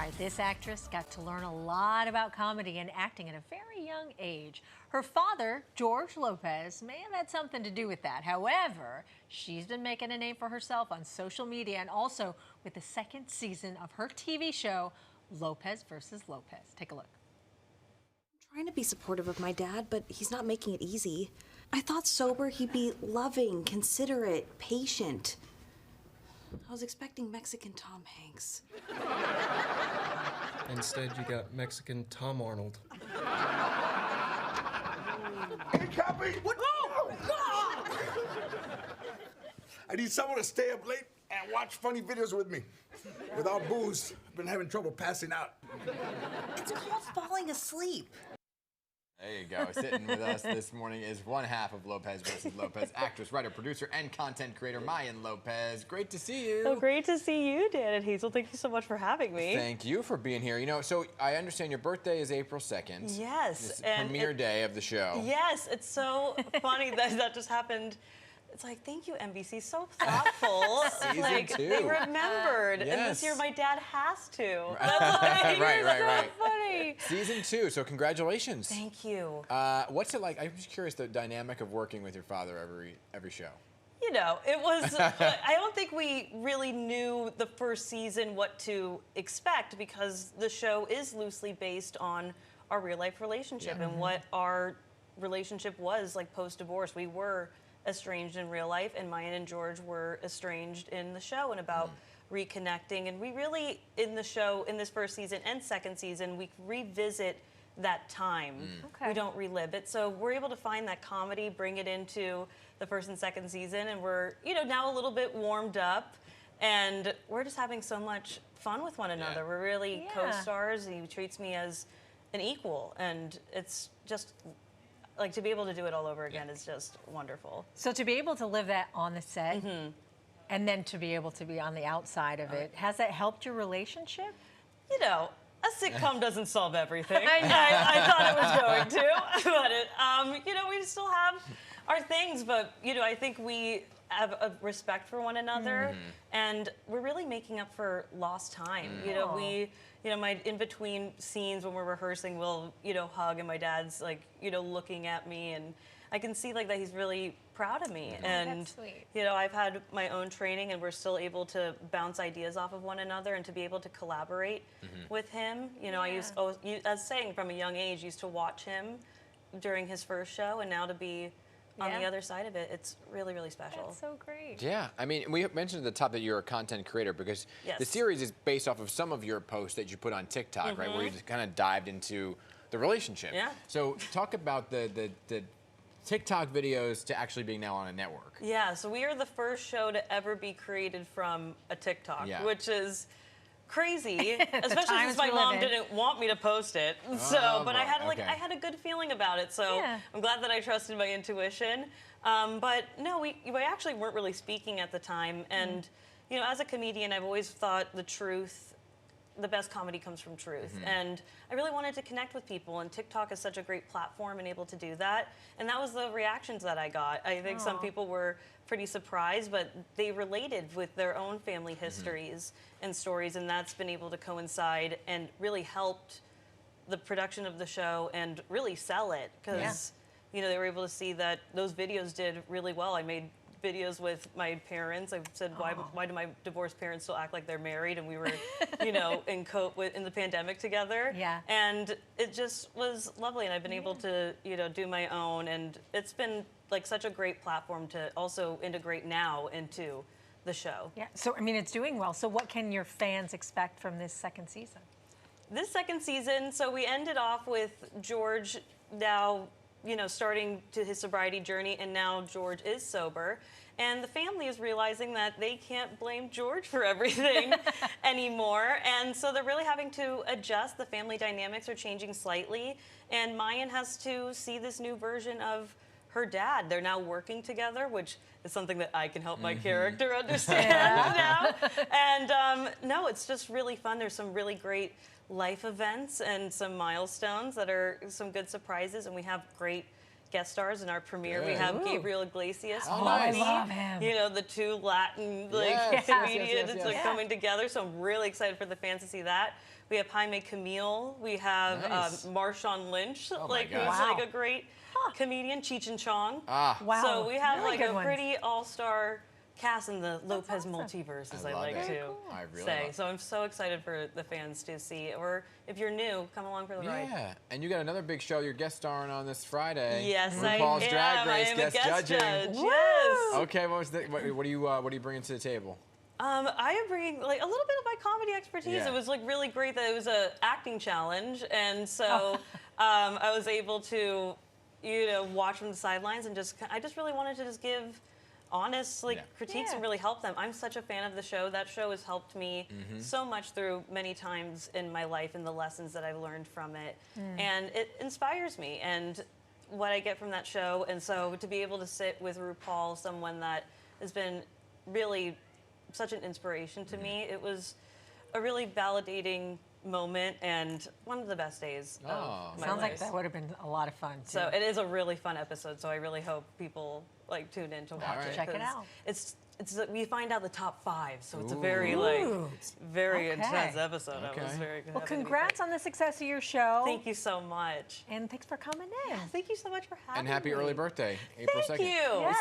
right, this actress got to learn a lot about comedy and acting at a very young age. Her father, George Lopez, may have had something to do with that. However, she's been making a name for herself on social media and also with the second season of her TV show, Lopez versus Lopez. Take a look. I'm trying to be supportive of my dad, but he's not making it easy. I thought sober he'd be loving, considerate, patient. I was expecting Mexican Tom Hanks. Instead, you got Mexican Tom Arnold. Hey, copy! What? Oh, God! I need someone to stay up late and watch funny videos with me. Without booze, I've been having trouble passing out. It's called falling asleep. There you go. Sitting with us this morning is one half of Lopez versus Lopez, actress, writer, producer, and content creator Mayan Lopez. Great to see you. Oh, great to see you, Dan and Hazel. Thank you so much for having me. Thank you for being here. You know, so I understand your birthday is April 2nd. Yes. It's the premiere day of the show. Yes, it's so funny that just happened. It's like, thank you, NBC, so thoughtful. Season like, 2. They remembered. Yes. And this year, my dad has to. Right. Funny. Season 2, so congratulations. Thank you. What's it like? I'm just curious, the dynamic of working with your father every show. You know, it was, I don't think we really knew the first season what to expect because the show is loosely based on our real life relationship and what our relationship was like post-divorce. We were estranged in real life, and Mayan and George were estranged in the show, and about reconnecting. And we really, in the show, in this first season and second season, we revisit that time. We don't relive it. So we're able to find that comedy, bring it into the first and second season, and we're, you know, now a little bit warmed up, and we're just having so much fun with one another. We're really co-stars. He treats me as an equal, and it's just like to be able to do it all over again is just wonderful. So to be able to live that on the set and then to be able to be on the outside of it, has that helped your relationship? You know, a sitcom doesn't solve everything. I thought it was going to, but you know, we still have our things, but you know, I think we have a respect for one another, and we're really making up for lost time. You know, you know, in between scenes when we're rehearsing, we'll, you know, hug, and my dad's like, you know, looking at me, and I can see like that he's really proud of me. And that's sweet. you know, I've had my own training, and we're still able to bounce ideas off of one another and to be able to collaborate with him. You know, I was saying from a young age, used to watch him during his first show, and now to be on the other side of it, it's really, really special. That's so great. Yeah, I mean, we mentioned at the top that you're a content creator because the series is based off of some of your posts that you put on TikTok, right, where you just kind of dived into the relationship. Yeah. So talk about the TikTok videos to actually being now on a network. Yeah, so we are the first show to ever be created from a TikTok, which is crazy, especially since my mom didn't want me to post it. So, but I had I had a good feeling about it. So I'm glad that I trusted my intuition. But no, we actually weren't really speaking at the time. And you know, as a comedian, I've always thought the best comedy comes from truth. And I really wanted to connect with people, and TikTok is such a great platform and able to do that. And that was the reactions that I got. I think some people were pretty surprised, but they related with their own family histories and stories, and that's been able to coincide and really helped the production of the show and really sell it, because you know, they were able to see that those videos did really well. I made videos with my parents. I said, why do my divorced parents still act like they're married? And we were, you know, in the pandemic together. Yeah. And it just was lovely. And I've been able to, you know, do my own. And it's been like such a great platform to also integrate now into the show. Yeah. So I mean, it's doing well. So what can your fans expect from this second season? This second season, so we ended off with George now, you know, starting to his sobriety journey, and now George is sober. And the family is realizing that they can't blame George for everything anymore. And so they're really having to adjust. The family dynamics are changing slightly. And Mayan has to see this new version of her dad. They're now working together, which is something that I can help my character understand now. And no, it's just really fun. There's some really great life events and some milestones that are some good surprises, and we have great guest stars in our premiere. We have Gabriel Iglesias. Oh, I love him. You know, the two Latin comedians coming together. So I'm really excited for the fans to see that. We have Jaime Camille. We have Marshawn Lynch, who's like a great comedian. Cheech and Chong. Wow. So we have really like a pretty all-star cast in the Lopez multiverse, as I like to say. So I'm so excited for the fans to see. Or if you're new, come along for the ride. Yeah, and you got another big show you're guest starring on this Friday. Yes, RuPaul's I am. Drag Race I am a guest judging. judge. Yes. Okay, what are you bringing to the table? I am bringing like a little bit of my comedy expertise. Yeah. It was like really great that it was a acting challenge, and so I was able to, watch from the sidelines and I just really wanted to just give honest critiques and really help them. I'm such a fan of the show. That show has helped me so much through many times in my life and the lessons that I've learned from it, and it inspires me and what I get from that show. And so to be able to sit with RuPaul, someone that has been really such an inspiration to me, it was a really validating moment and one of the best days of my Sounds life. like that would have been a lot of fun, too. So it is a really fun episode, so I really hope people tune in to watch it. Check it out. We find out the top 5, so it's a very very intense episode. I was very well, congrats on the success of your show. Thank you so much. And thanks for coming in. Thank you so much for having me. And happy early birthday, April 2nd. Thank you. Yes.